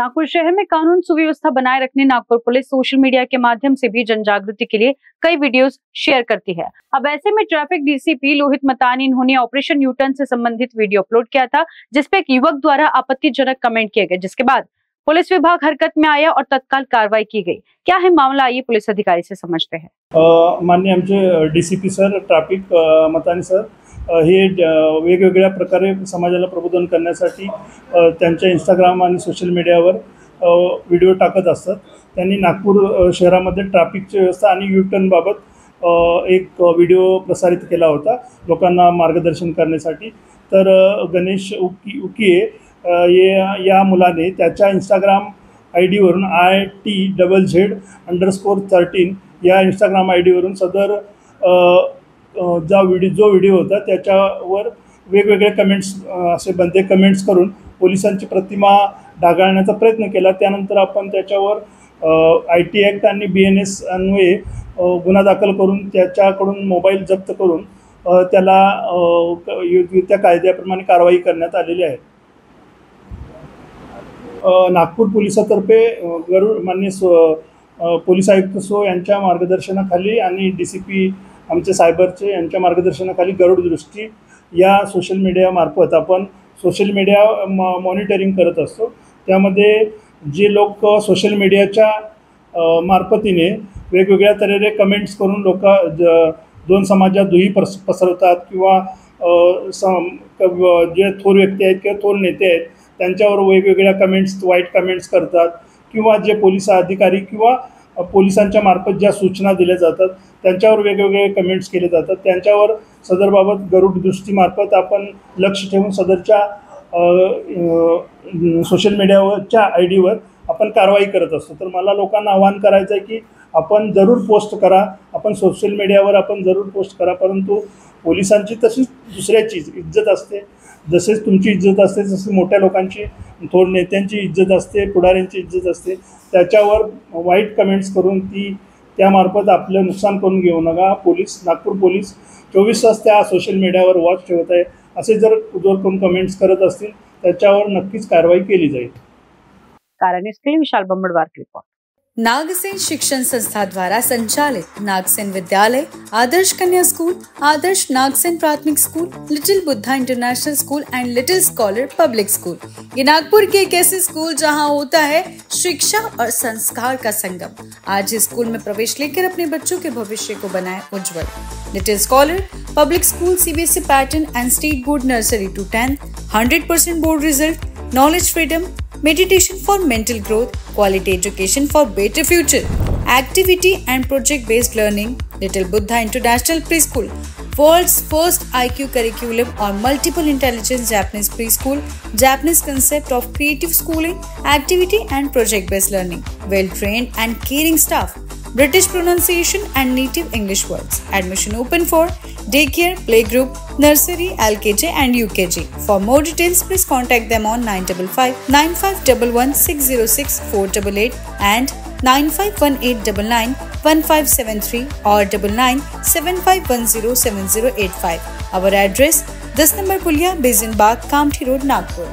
नागपुर शहर में कानून सुव्यवस्था बनाए रखने नागपुर पुलिस सोशल मीडिया के माध्यम से भी जन जागृति के लिए कई वीडियोस शेयर करती है। अब ऐसे में ट्रैफिक डीसीपी लोहित मतानी इन्होंने ऑपरेशन यू टर्न से संबंधित वीडियो अपलोड किया था, जिसपे एक युवक द्वारा आपत्तिजनक कमेंट किए गए, जिसके बाद पुलिस विभाग हरकत में आया और तत्काल कार्रवाई की गई। क्या है मामला, आइए पुलिस अधिकारी से समझते हैं। माननीय आमचे डीसीपी सर ट्रॅफिक मतानी सर हे वेगवेगळ्या प्रकारे समाजाला प्रबोधन करण्यासाठी त्यांच्या इंस्टाग्राम आणि सोशल मीडियावर व्हिडिओ टाकत असतात। त्यांनी नागपूर शहरामध्ये ट्रॅफिकची व्यवस्था आणि यू टर्न बाबत एक व्हिडिओ प्रसारित केला होता लोकांना मार्गदर्शन करण्यासाठी। तर गणेश उकिये या मुलाने त्याच्या इंस्टाग्राम ID वरून ITZZ_13 या इंस्टाग्राम ID वरून सदर जो व्हिडिओ होता त्याच्यावर वेगवेगळे कमेंट्स असे बंदे कमेंट्स करून पोलिसांची प्रतिमा ढागाळण्याचा प्रयत्न केला। त्यानंतर आपण त्याच्यावर IT ॲक्ट आणि BNS अन्वये गुन्हा दाखल करून त्याच्याकडून मोबाईल जप्त करून त्याला त्या कायद्याप्रमाणे कारवाई करण्यात आलेली आहे। नागपूर पोलिसातर्फे माननीय पोलीस आयुक्त सो यांच्या मार्गदर्शनाखाली आणि DCP आमचे सायबरचे यांच्या मार्गदर्शनाखाली गरुड दृष्टी या सोशल मीडिया मार्फत आपण सोशल मीडिया मॉनिटरिंग करत असतो। त्यामध्ये जे लोक सोशल मीडियाच्या मार्फतीने वेगवेगळ्या तऱ्हेने कमेंट्स करून लोक दोन समाजात दुही पसरवतात किंवा जे थोर व्यक्ती आहेत किंवा थोर नेते आहेत त्यांच्यावर वेगवेगळ्या कमेंट्स वाईट कमेंट्स करतात किंवा जे पोलीस अधिकारी किंवा पोलिसांच्या मार्फत ज्या सूचना दिल्या जातात त्यांच्यावर वेगवेगळे कमेंट्स केले जातात। त्यांच्यावर सदरबाबत गरुड दृष्टीमार्फत आपण लक्ष ठेवून सदरच्या सोशल मीडियावरच्या ID वर आपण कारवाई करत असतो। तर मला लोकांना आवाहन करायचं आहे की आपण जरूर पोस्ट करा, आपण सोशल मीडियावर आपण जरूर पोस्ट करा, परंतु पोलिसांची तशीच दुसऱ्याची इज्जत असते। जसेच तुमची इज्जत असते तसे मोठ्या लोकांची थोर नेत्यांची इज्जत असते, पुढाऱ्यांची इज्जत असते। त्याच्यावर वाईट कमेंट्स करून त्यामार्फत आपलं नुकसान करून घेऊ नका। नागपूर पोलीस 24 तास त्या सोशल मीडियावर वॉच ठेवत आहे। असे जर कोण कमेंट्स करत असतील त्याच्यावर नक्कीच कारवाई केली जाईल। कारण इसके लिए विशाल बम्बड़वार की रिपोर्ट। नागसेन शिक्षण संस्था द्वारा संचालित नागसेन विद्यालय, आदर्श कन्या स्कूल, आदर्श नागसेन प्राथमिक school, little Buddha international school end little scholar public school, ये नागपुर के एक ऐसे स्कूल जहां होता है शिक्षा और संस्कार का संगम। आज इस स्कूल में प्रवेश लेकर अपने बच्चों के भविष्य को बनाए उज्जवल। Little scholar public school CBSE pattern and state board nursery to 10, 100% board result, knowledge freedom, meditation for mental growth, quality education for better future, activity and project based learning, Little Buddha International Preschool, world's first IQ curriculum or multiple intelligence Japanese preschool, Japanese concept of creative schooling, activity and project based learning, well trained and caring staff, British pronunciation and native English words. Admission open for daycare, playgroup, nursery, LKG and UKG. For more details, please contact them on 9555 488 and 9518991573 or 9975107085. Our address: 10 number Pulia, Basin Bagh, Kamthi Road, Nagpur.